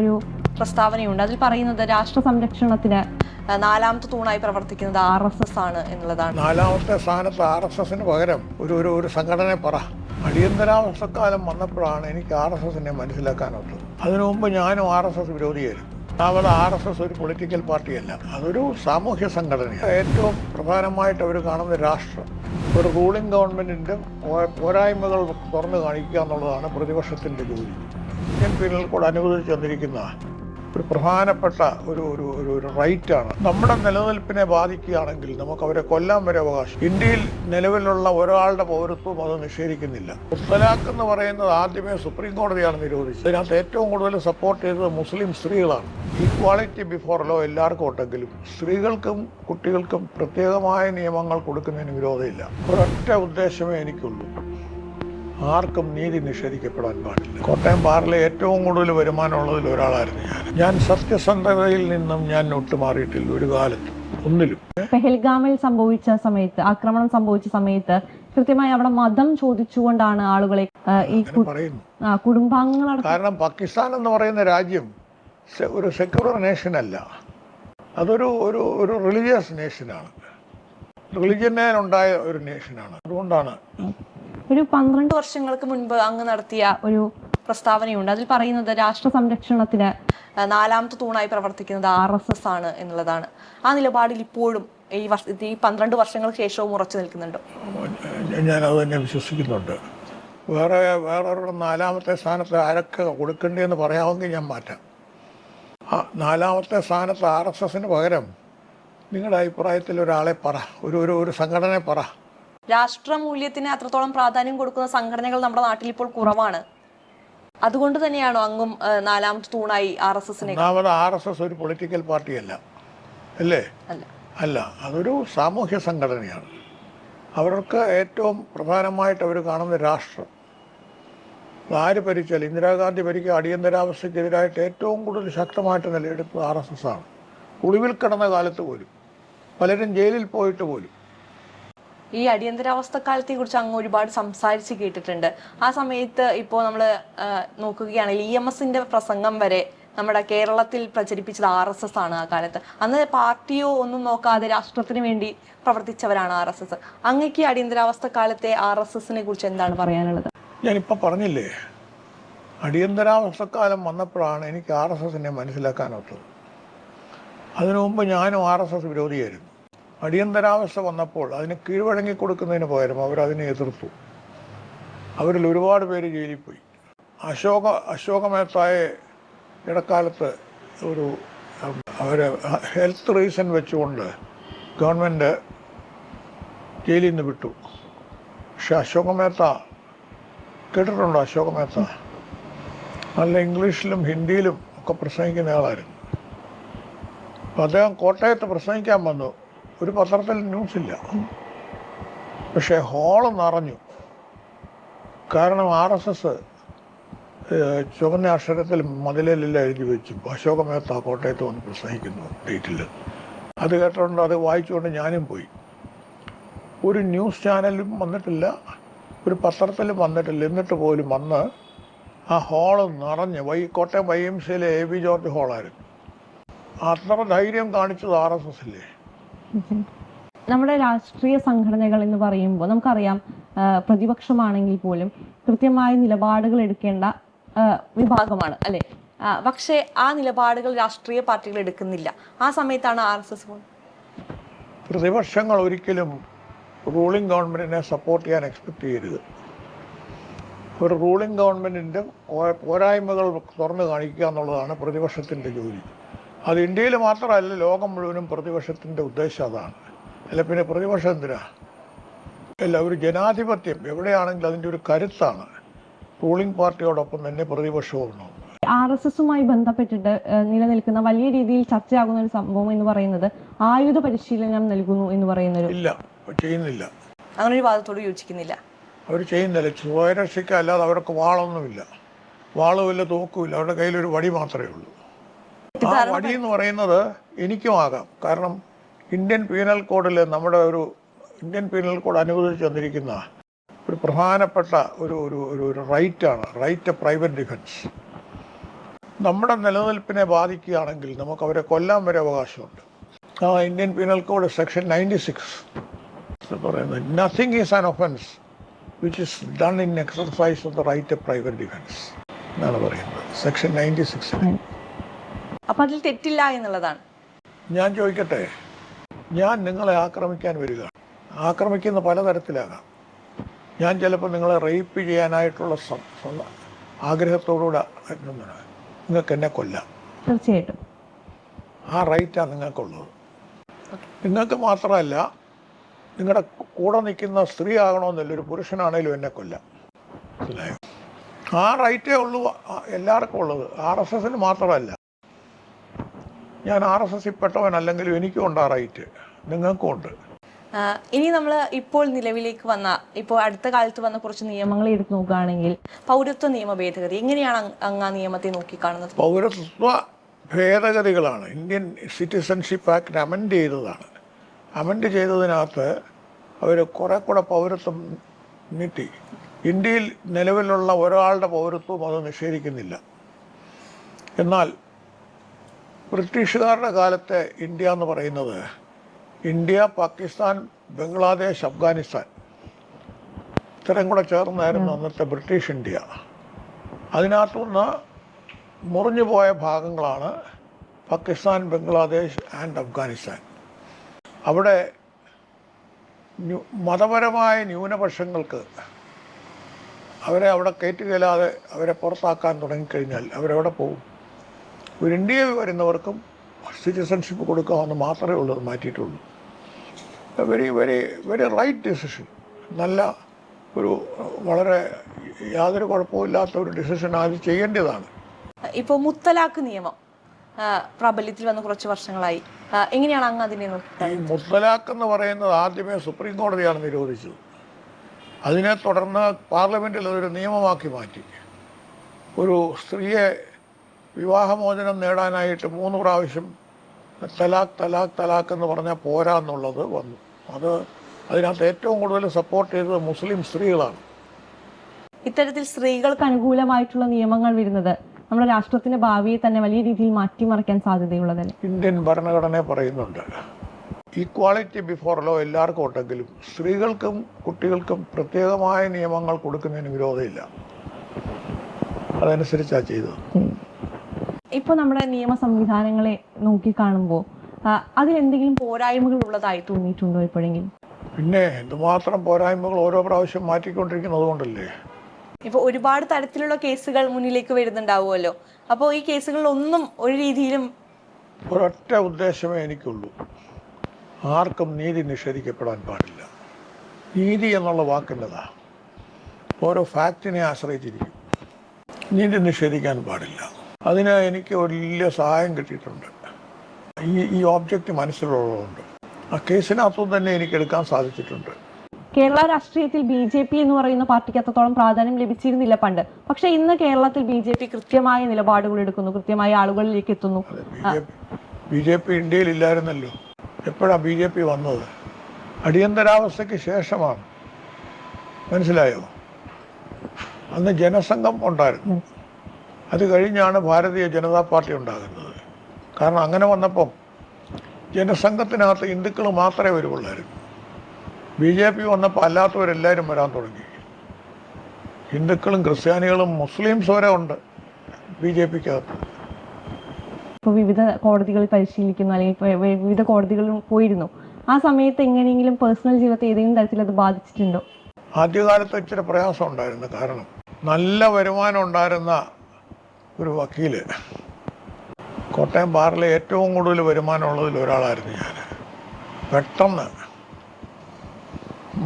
ഒരു പ്രസ്താവനയുണ്ട്. അതിൽ പറയുന്നത് രാഷ്ട്ര സംരക്ഷണത്തിന് നാലാമത്തെ തൂണായി പ്രവർത്തിക്കുന്നത് RSS ആണ് എന്നുള്ളതാണ്. നാലാമത്തെ സ്ഥാനത്ത് RSSന് പകരം ഒരു സംഘടനയെ പറ. അടിയന്തരാവസ്ഥക്കാലം വന്നപ്പോഴാണ് എനിക്ക് RSSനെ മനസ്സിലാക്കാനുള്ളത്. അതിനു മുമ്പ് ഞാനും RSS വിരോധിയായിരുന്നു. അവിടെ RSS ഒരു പൊളിറ്റിക്കൽ പാർട്ടിയല്ല, അതൊരു സാമൂഹ്യ സംഘടനയാണ്. ഏറ്റവും പ്രധാനമായിട്ട് അവർ കാണുന്ന രാഷ്ട്രം, ഒരു റൂളിംഗ് ഗവൺമെൻറ്റിൻ്റെ പോരായ്മകൾ തുറന്നു കാണിക്കുക എന്നുള്ളതാണ് പ്രതിപക്ഷത്തിൻ്റെ ജോലി. ഇന്ത്യൻ പീനൽ കോഡ് അനുവദിച്ചു തന്നിരിക്കുന്ന ഒരു പ്രധാനപ്പെട്ട ഒരു റൈറ്റാണ്. നമ്മുടെ നിലനിൽപ്പിനെ ബാധിക്കുകയാണെങ്കിൽ നമുക്ക് അവരെ കൊല്ലാൻ വരെ അവകാശം. ഇന്ത്യയിൽ നിലവിലുള്ള ഒരാളുടെ പൗരത്വം അത് നിഷേധിക്കുന്നില്ല. മുത്തലാഖ് എന്ന് പറയുന്നത് ആദ്യമേ സുപ്രീം കോടതിയാണ് നിരോധിച്ചത്. അതിനകത്ത് ഏറ്റവും കൂടുതൽ സപ്പോർട്ട് ചെയ്തത് മുസ്ലിം സ്ത്രീകളാണ്. ഈക്വാളിറ്റി ബിഫോർ ലോ എല്ലാവർക്കും ഉണ്ടെങ്കിലും സ്ത്രീകൾക്കും കുട്ടികൾക്കും പ്രത്യേകമായ നിയമങ്ങൾ കൊടുക്കുന്നതിന് വിരോധമില്ല. ഒരൊറ്റ ഉദ്ദേശമേ എനിക്കുള്ളൂ, ആർക്കും നീതി നിഷേധിക്കപ്പെടാൻ പാടില്ല. കോട്ടയം ബാറിലെ ഏറ്റവും കൂടുതൽ വരുമാനമുള്ളതിൽ ഒരാളായിരുന്നു ഞാൻ. സത്യസന്ധതയിൽ നിന്നും ഞാൻ ഒട്ടുമാറിയിട്ടില്ല ഒരു കാലത്ത് ഒന്നിലും. പെഹൽഗാമിൽ സംഭവിച്ച സമയത്ത്, ആക്രമണം സംഭവിച്ച സമയത്ത് കൃത്യമായി അവിടെ മതം ചോദിച്ചുകൊണ്ടാണ് ആളുകളെ ഈ കുടുംബാംഗങ്ങൾ. കാരണം പാകിസ്ഥാൻ എന്ന് പറയുന്ന രാജ്യം ഒരു സെക്യുലർ നേഷൻ അല്ല, അതൊരു ഒരു റിലീജിയസ് നേഷനാണ്. റിലിജനുണ്ടായ ഒരു നേഷനാണ്. അതുകൊണ്ടാണ് ഒരു 12 വർഷങ്ങൾക്ക് മുൻപ് അങ്ങ് നടത്തിയ ഒരു പ്രസ്താവനയുണ്ട്. അതിൽ പറയുന്നത് രാഷ്ട്ര സംരക്ഷണത്തിന് നാലാമത്തെ തൂണായി പ്രവർത്തിക്കുന്നത് RSS ആണ് എന്നുള്ളതാണ്. ആ നിലപാടിൽ ഇപ്പോഴും ഈ 12 വർഷങ്ങൾക്ക് ശേഷവും ഉറച്ചു നിൽക്കുന്നുണ്ടോ? ഞാനത് തന്നെ വിശ്വസിക്കുന്നുണ്ട്. വേറൊരു നാലാമത്തെ സ്ഥാനത്ത് ആരൊക്കെ കൊടുക്കേണ്ടതെന്ന് പറയാമെങ്കിൽ ഞാൻ മാറ്റാം. നാലാമത്തെ സ്ഥാനത്ത് RSSന് പകരം നിങ്ങളുടെ അഭിപ്രായത്തിൽ ഒരാളെ പറ, ഒരു സംഘടനയെ പറ. രാഷ്ട്രമൂല്യത്തിന് അത്രത്തോളം പ്രാധാന്യം കൊടുക്കുന്ന സംഘടനകൾ നമ്മുടെ നാട്ടിൽ ഇപ്പോൾ കുറവാണ്. അതുകൊണ്ട് തന്നെയാണോ അങ്ങും നാലാമത്തെ തൂണായി RSSനെ? RSS ഒരു പൊളിറ്റിക്കൽ പാർട്ടിയല്ല, അല്ലേ? അല്ല, അതൊരു സാമൂഹ്യ സംഘടനയാണ്. അവർക്ക് ഏറ്റവും പ്രധാനമായിട്ട് അവർ കാണുന്ന രാഷ്ട്രം. ആര് ഭരിച്ചാൽ, ഇന്ദിരാഗാന്ധി ഭരിക്കുക അടിയന്തരാവസ്ഥയ്ക്കെതിരായിട്ട് ഏറ്റവും കൂടുതൽ ശക്തമായിട്ട് നിലയെടുത്തത് RSS ആണ്. ഒളിവിൽ കിടന്ന കാലത്ത് പോലും, പലരും ജയിലിൽ പോയിട്ട് പോലും. ഈ അടിയന്തരാവസ്ഥ കാലത്തെ കുറിച്ച് അങ്ങ് ഒരുപാട് സംസാരിച്ച് കേട്ടിട്ടുണ്ട്. ആ സമയത്ത് ഇപ്പോൾ നമ്മൾ നോക്കുകയാണെങ്കിൽ EMSന്റെ പ്രസംഗം വരെ നമ്മുടെ കേരളത്തിൽ പ്രചരിപ്പിച്ചത് RSS ആണ്. ആ കാലത്ത് അന്ന് പാർട്ടിയോ ഒന്നും നോക്കാതെ രാഷ്ട്രത്തിന് വേണ്ടി പ്രവർത്തിച്ചവരാണ് RSS. അങ്ങേക്ക് അടിയന്തരാവസ്ഥ കാലത്തെ RSSനെ കുറിച്ച് എന്താണ് പറയാനുള്ളത്? ഞാനിപ്പോൾ പറഞ്ഞില്ലേ, അടിയന്തരാവസ്ഥക്കാലം വന്നപ്പോഴാണ് എനിക്ക് RSSനെ മനസ്സിലാക്കാനുള്ളത്. അതിനു മുമ്പ് ഞാനും RSS വിരോധിയായിരുന്നു. അടിയന്തരാവസ്ഥ വന്നപ്പോൾ അതിന് കീഴ്വഴങ്ങി കൊടുക്കുന്നതിന് പകരം അവരതിനെ എതിർത്തു. അവരിൽ ഒരുപാട് പേര് ജയിലിൽ പോയി. അശോക മേത്തായെ ഇടക്കാലത്ത് അവർ ഹെൽത്ത് റീസൺ വെച്ചുകൊണ്ട് ഗവൺമെൻറ് ജയിലിൽ നിന്ന് വിട്ടു. പക്ഷെ അശോക മേത്ത കേട്ടിട്ടുണ്ടോ? അശോക മേത്ത നല്ല ഇംഗ്ലീഷിലും ഹിന്ദിയിലും ഒക്കെ പ്രസംഗിക്കുന്ന ആളായിരുന്നു. അപ്പോൾ അദ്ദേഹം കോട്ടയത്ത് പ്രസംഗിക്കാൻ വന്നു. ഒരു പത്രത്തിൽ ന്യൂസില്ല, പക്ഷേ ഹാള് നിറഞ്ഞു. കാരണം RSS ചുവന്ന അക്ഷരത്തിൽ മതിലെല്ലാം എഴുതി വെച്ചു, അശോക മേത്ത കോട്ടയത്ത് വന്ന് പ്രസംഗിക്കുന്നു ഡേറ്റിൽ. അത് കേട്ടുകൊണ്ട് അത് വായിച്ചുകൊണ്ട് ഞാനും പോയി. ഒരു ന്യൂസ് ചാനലും വന്നിട്ടില്ല, ഒരു പത്രത്തിലും വന്നിട്ടില്ല. എന്നിട്ട് പോലും വന്ന് ആ ഹാള് നിറഞ്ഞ് കോട്ടയം YMCയിലെ AB ജോർജ് ഹാളായിരുന്നു. അത്ര ധൈര്യം കാണിച്ചത് RSS ഇല്ലേ? നമ്മുടെ രാഷ്ട്രീയ സംഘടനകൾ എന്ന് പറയുമ്പോൾ നമുക്കറിയാം, പ്രതിപക്ഷമാണെങ്കിൽ പോലും കൃത്യമായ നിലപാടുകൾ എടുക്കേണ്ട വിഭാഗമാണ്, അല്ലെ? പക്ഷേ ആ നിലപാടുകൾ രാഷ്ട്രീയ പാർട്ടികൾ എടുക്കുന്നില്ല. ആ സമയത്താണ് RSS. പ്രതിപക്ഷങ്ങൾ ഒരിക്കലും റൂളിംഗ് ഗവൺമെൻറ്റിനെ സപ്പോർട്ട് ചെയ്യാൻ എക്സ്പെക്ട് ചെയ്യരുത്. ഒരു റൂളിംഗ് ഗവൺമെൻറ്റിൻ്റെ പോരായ്മകൾ തുറന്നു കാണിക്കുക എന്നുള്ളതാണ് പ്രതിപക്ഷത്തിൻ്റെ ജോലി. അത് ഇന്ത്യയിൽ മാത്രമല്ല, ലോകം മുഴുവനും പ്രതിപക്ഷത്തിൻ്റെ ഉദ്ദേശം അതാണ്. അല്ല പിന്നെ പ്രതിപക്ഷം എന്തിനാ? അല്ല, ഒരു ജനാധിപത്യം എവിടെയാണെങ്കിലും അതിൻ്റെ ഒരു കരുത്താണ്. റൂളിംഗ് പാർട്ടിയോടൊപ്പം തന്നെ പ്രതിപക്ഷവും. RSSുമായി ബന്ധപ്പെട്ടിട്ട് നിലനിൽക്കുന്ന വലിയ രീതിയിൽ ചർച്ചയാകുന്ന ഒരു സംഭവം എന്ന് പറയുന്നത് ആയുധ പരിശീലനം നൽകുന്നു എന്ന് പറയുന്നത്. ഇല്ല, ചെയ്യുന്നില്ല. അങ്ങനെ ഒരു വാദത്തോട് യോജിക്കുന്നില്ല. അവർ ചെയ്യുന്നില്ല. സ്വയരക്ഷയ്ക്ക് അല്ലാതെ അവർക്ക് വാളൊന്നുമില്ല, വാളുമില്ല, തോക്കുമില്ല. അവരുടെ കയ്യിലൊരു വടി മാത്രമേ ഉള്ളൂ. ആ വടി എന്ന് പറയുന്നത് എനിക്കും ആകാം. കാരണം ഇന്ത്യൻ പീനൽ കോഡിൽ ഇന്ത്യൻ പീനൽ കോഡ് അനുവദിച്ചു തന്നിരിക്കുന്ന ഒരു പ്രധാനപ്പെട്ട ഒരു റൈറ്റാണ്, റൈറ്റ് ടു പ്രൈവറ്റ് ഡിഫൻസ്. നമ്മുടെ നിലനിൽപ്പിനെ ബാധിക്കുകയാണെങ്കിൽ നമുക്ക് അവരെ കൊല്ലാൻ വരെ അവകാശമുണ്ട്. ഇന്ത്യൻ പീനൽ കോഡ് സെക്ഷൻ 96 പറയുന്നത് nothing is an offence which is done in exercise of the right of private defence എന്നാണ് പറയുന്നത്, സെക്ഷൻ 96. അപ്പൊ അതിൽ തെറ്റില്ല എന്നുള്ളതാണ്. ഞാൻ ചോദിക്കട്ടെ, ഞാൻ നിങ്ങളെ ആക്രമിക്കാൻ വരിക, ആക്രമിക്കുന്ന പലതരത്തിലാകാം. ഞാൻ ചിലപ്പോൾ നിങ്ങളെ റേപ്പ് ചെയ്യാനായിട്ടുള്ള ആഗ്രഹത്തോടുകൂടെ നിങ്ങൾക്ക് എന്നെ കൊല്ലാം. തീർച്ചയായിട്ടും ആ റൈറ്റാണ് നിങ്ങൾക്കുള്ളത്. നിങ്ങൾക്ക് മാത്രമല്ല, നിങ്ങളുടെ കൂടെ നിൽക്കുന്ന സ്ത്രീ ആകണമെന്നില്ല, ഒരു പുരുഷനാണേലും എന്നെ കൊല്ലാം. മനസ്സിലായോ? ആ റൈറ്റേ ഉള്ളൂ എല്ലാവർക്കും ഉള്ളത്. RSSന് മാത്രമല്ല. ഞാൻ RSSൽ പെട്ടവനല്ലെങ്കിലും എനിക്കും ഉണ്ട് ആ റൈറ്റ്, നിങ്ങൾക്കും ഉണ്ട്. ഇനി നമ്മൾ ഇപ്പോൾ നിലവിലേക്ക് വന്ന, ഇപ്പോൾ അടുത്ത കാലത്ത് വന്ന കുറച്ച് നിയമങ്ങൾ എടുത്ത് നോക്കുകയാണെങ്കിൽ പൗരത്വ നിയമ ഭേദഗതി, എങ്ങനെയാണ് അങ്ങ് ആ നിയമത്തെ നോക്കിക്കാണുന്നത്? പൗരത്വ ഭേദഗതികളാണ്. ഇന്ത്യൻ സിറ്റിസൺഷിപ്പ് ആക്ട് അമെൻഡ് ചെയ്തതാണ്. അമെൻഡ് ചെയ്തതിനകത്ത് അവർ കുറെ കൂടെ പൗരത്വം നീട്ടി. ഇന്ത്യയിൽ നിലവിലുള്ള ഒരാളുടെ പൗരത്വം അത് നിഷേധിക്കുന്നില്ല. എന്നാൽ ബ്രിട്ടീഷുകാരുടെ കാലത്തെ ഇന്ത്യ എന്ന് പറയുന്നത് ഇന്ത്യ, പാകിസ്ഥാൻ, ബംഗ്ലാദേശ്, അഫ്ഗാനിസ്ഥാൻ ഇത്രയും കൂടെ ചേർന്നായിരുന്നു അന്നത്തെ ബ്രിട്ടീഷ് ഇന്ത്യ. അതിനകത്തുനിന്ന് മുറിഞ്ഞു പോയ ഭാഗങ്ങളാണ് പാകിസ്ഥാൻ, ബംഗ്ലാദേശ് ആൻഡ് അഫ്ഗാനിസ്ഥാൻ. അവിടെ മതപരമായ ന്യൂനപക്ഷങ്ങൾക്ക് അവരെ അവിടെ കയറ്റുകയില്ലാതെ അവരെ പുറത്താക്കാൻ തുടങ്ങിക്കഴിഞ്ഞാൽ അവരെവിടെ പോകും? ഒരു ഇന്ത്യയിൽ വരുന്നവർക്കും സിറ്റിസൺഷിപ്പ് കൊടുക്കാമെന്ന് മാത്രമേ ഉള്ളത് മാറ്റിയിട്ടുള്ളൂ. Very very very right decision. നല്ല ഒരു വളരെ യാതൊരു കുഴപ്പമില്ലാത്ത ഒരു ഡിസിഷൻ അത് ചെയ്യേണ്ടതാണ്. ഇപ്പോൾ മുത്തലാഖ് നിയമം പ്രാബല്യത്തിൽ വന്ന് കുറച്ച് വർഷങ്ങളായി. എങ്ങനെയാണ് അങ്ങ് അതിനെ നോക്കിയത്? ഈ മുത്തലാഖ് എന്ന് പറയുന്നത് ആദ്യമേ സുപ്രീം കോടതിയാണ് നിരോധിച്ചത്. അതിനെ തുടർന്ന് പാർലമെൻറ്റിൽ അതൊരു നിയമമാക്കി മാറ്റി. ഒരു സ്ത്രീയെ വിവാഹമോചനം നേടാനായിട്ട് 3 പ്രാവശ്യം തലാഖ് തലാഖ് തലാഖ് എന്ന് പറഞ്ഞാൽ പോരാ എന്നുള്ളത് വന്നു. അതിനകത്ത് ഏറ്റവും കൂടുതൽ സപ്പോർട്ട് ചെയ്തത് മുസ്ലിം സ്ത്രീകളാണ്. ഇത്തരത്തിൽ സ്ത്രീകൾക്ക് അനുകൂലമായിട്ടുള്ള നിയമങ്ങൾ വരുന്നത് നമ്മുടെ രാഷ്ട്രത്തിന്റെ ഭാവിയെ തന്നെ വലിയ രീതിയിൽ മാറ്റിമറിക്കാൻ സാധ്യതയുള്ളതല്ലേ? ഇന്ത്യൻ ഭരണഘടന പറയുന്നുണ്ട് ഈക്വാളിറ്റി ബിഫോർ ലോ എല്ലാവർക്കും ഉണ്ടെങ്കിലും സ്ത്രീകൾക്കും കുട്ടികൾക്കും പ്രത്യേകമായ നിയമങ്ങൾ കൊടുക്കുന്നതിന് വിരോധമില്ല. അതനുസരിച്ചാണ് ചെയ്തത്. ഇപ്പോൾ നമ്മുടെ നിയമ സംവിധാനങ്ങളെ നോക്കിക്കാണുമ്പോൾ അതിലെന്തെങ്കിലും പോരായ്മകൾ ഉള്ളതായി തോന്നിയിട്ടുണ്ടോ എപ്പോഴെങ്കിലും? പിന്നെ എന്തുമാത്രം പോരായ്മകൾ ഓരോ പ്രാവശ്യം മാറ്റിക്കൊണ്ടിരിക്കുന്നത് കൊണ്ടല്ലേ. ഇപ്പോൾ ഒരുപാട് തരത്തിലുള്ള കേസുകൾ മുന്നിലേക്ക് വരുന്നുണ്ടാവുമല്ലോ. അപ്പോൾ ഈ കേസുകളിലൊന്നും ഒരു രീതിയിലും ഒരൊറ്റ ഉദ്ദേശമേ എനിക്കുള്ളൂ, ആർക്കും നീതി നിഷേധിക്കപ്പെടാൻ പാടില്ല. നീതി എന്നുള്ള വാക്കിൻ്റെതാ ഓരോ ഫാക്റ്റിനെ ആശ്രയിച്ചിരിക്കും. നീതി നിഷേധിക്കാൻ പാടില്ല. അതിന് എനിക്ക് വലിയ സഹായം കിട്ടിയിട്ടുണ്ട്. ഈ ഓബ്ജക്റ്റ് മനസ്സിലുള്ളതുകൊണ്ട് ആ കേസിനകത്തും തന്നെ എനിക്ക് എടുക്കാൻ സാധിച്ചിട്ടുണ്ട്. കേരള രാഷ്ട്രീയത്തിൽ BJP എന്ന് പറയുന്ന പാർട്ടിക്ക് അത്രത്തോളം പ്രാധാന്യം ലഭിച്ചിരുന്നില്ല പണ്ട്. പക്ഷെ ഇന്ന് കേരളത്തിൽ BJP കൃത്യമായ നിലപാടുകൾ എടുക്കുന്നു, കൃത്യമായ ആളുകളിലേക്ക് എത്തുന്നു. BJP ഇന്ത്യയിൽ ഇല്ലായിരുന്നല്ലോ. എപ്പോഴാണ് BJP വന്നത്? അടിയന്തരാവസ്ഥയ്ക്ക് ശേഷമാണ്. മനസ്സിലായോ? അന്ന് ജനസംഘം ഉണ്ടായിരുന്നു. അത് കഴിഞ്ഞാണ് ഭാരതീയ ജനതാ പാർട്ടി ഉണ്ടാകുന്നത്. കാരണം അങ്ങനെ വന്നപ്പം ജനസംഘത്തിനകത്ത് ഹിന്ദുക്കൾ മാത്രമേ വരുള്ളായിരുന്നു. BJP വന്നപ്പോൾ അല്ലാത്തവരെല്ലാവരും വരാൻ തുടങ്ങി. ഹിന്ദുക്കളും ക്രിസ്ത്യാനികളും മുസ്ലിംസ് വരെ ഉണ്ട് BJPക്കകത്ത്. ഇപ്പോൾ വിവിധ കോടതികളിൽ പരിശീലിക്കുന്നു, അല്ലെങ്കിൽ വിവിധ കോടതികളിൽ പോയിരുന്നു. ആ സമയത്ത് എങ്ങനെയെങ്കിലും പേഴ്സണൽ ജീവിതത്തെ ഏതെങ്കിലും തരത്തിൽ അത് ബാധിച്ചിട്ടുണ്ടോ? ആദ്യകാലത്ത് ഇച്ചിരി പ്രയാസം ഉണ്ടായിരുന്നു. കാരണം നല്ല വരുമാനം ഉണ്ടായിരുന്ന ഒരു വക്കീല്, കോട്ടയം ബാറിലെ ഏറ്റവും കൂടുതൽ വരുമാനമുള്ളതിൽ ഒരാളായിരുന്നു ഞാൻ. പെട്ടെന്ന്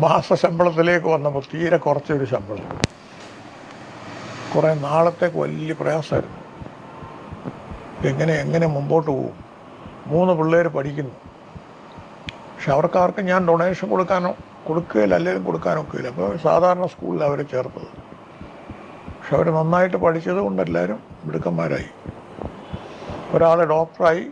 മാസശമ്പളത്തിലേക്ക് വന്നപ്പോൾ തീരെ കുറച്ചൊരു ശമ്പളം. കുറേ നാളത്തേക്ക് വലിയ പ്രയാസമായിരുന്നു. എങ്ങനെ മുമ്പോട്ട് പോകും? 3 പിള്ളേർ പഠിക്കുന്നു. പക്ഷെ അവർക്കാർക്കും ഞാൻ ഡൊണേഷൻ കൊടുക്കുകയില്ല, അല്ലെങ്കിൽ കൊടുക്കാനൊക്കെയില്ല. അപ്പോൾ സാധാരണ സ്കൂളിൽ അവരെ ചേർത്തത്. പക്ഷെ അവർ നന്നായിട്ട് പഠിച്ചത് കൊണ്ട് എല്ലാവരും മിടുക്കന്മാരായി. ഒരാൾ ഡോക്ടറായി,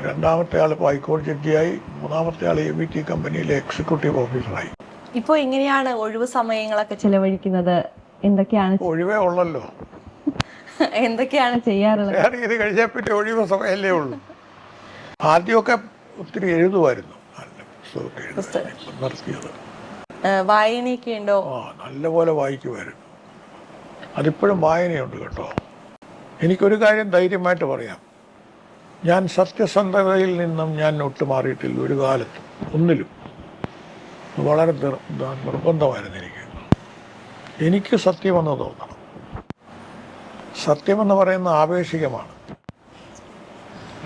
രണ്ടാമത്തെ ആൾ ഇപ്പോൾ ഹൈക്കോടതി ജഡ്ജിയായി, മൂന്നാമത്തെ ആൾ ABT കമ്പനിയിലെ എക്സിക്യൂട്ടീവ് ഓഫീസറായി. ഇപ്പോൾ എങ്ങനെയാണ് ഒഴിവ് സമയങ്ങളൊക്കെ ചെലവഴിക്കുന്നത്? എന്തൊക്കെയാണ്? ഒഴിവേ ഉള്ളല്ലോ. എന്തൊക്കെയാണ് ചെയ്യാറുള്ളത്? ഷെയർ ചെയ്ത് കഴിഞ്ഞാൽ പിന്നെ ഒഴിവ് സമയമല്ലേ ഉള്ളൂ. ആദ്യമൊക്കെ ഒത്തിരി എഴുതുമായിരുന്നു, നല്ല പുസ്തകമൊക്കെ എഴുതുമായിരുന്നു, നിർത്തിയത്. വായനയൊക്കെ ഉണ്ടോ? നല്ലപോലെ വായിക്കുമായിരുന്നു. അതിപ്പോഴും വായനയുണ്ട് കേട്ടോ. എനിക്കൊരു കാര്യം ധൈര്യമായിട്ട് പറയാം, ഞാൻ സത്യസന്ധതയിൽ നിന്നും ഞാൻ ഒട്ടുമാറിയിട്ടില്ല ഒരു കാലത്തും, ഒന്നിലും. വളരെ നിർബന്ധമായിരുന്നു എനിക്ക് സത്യമെന്ന് തോന്നണം. സത്യമെന്ന് പറയുന്ന ആപേക്ഷികമാണ്,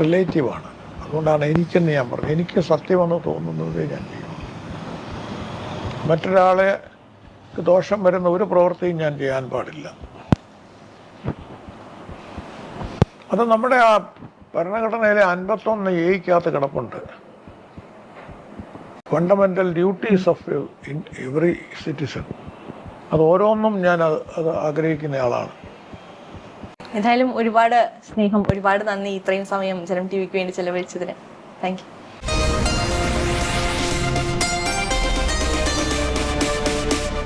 റിലേറ്റീവാണ്. അതുകൊണ്ടാണ് എനിക്കെന്ന് ഞാൻ പറഞ്ഞത്. എനിക്ക് സത്യമെന്ന് തോന്നുന്നത് ഞാൻ ചെയ്യും. മറ്റൊരാളെ ദോഷം വരുന്ന ഒരു പ്രവൃത്തിയും ഞാൻ ചെയ്യാൻ പാടില്ല. അത് നമ്മുടെ ആ ഭരണഘടനയിലെ 51A കിടപ്പുണ്ട്. Fundamental duties of every citizen. അത് ഓരോന്നും ഞാൻ അത് ആഗ്രഹിക്കുന്ന ആളാണ്. എന്തായാലും ഒരുപാട് സ്നേഹം, ഒരുപാട് നന്ദി ഇത്രയും സമയം ജനം ടി വിക്ക് വേണ്ടി ചെലവഴിച്ചതിന്. Thank you.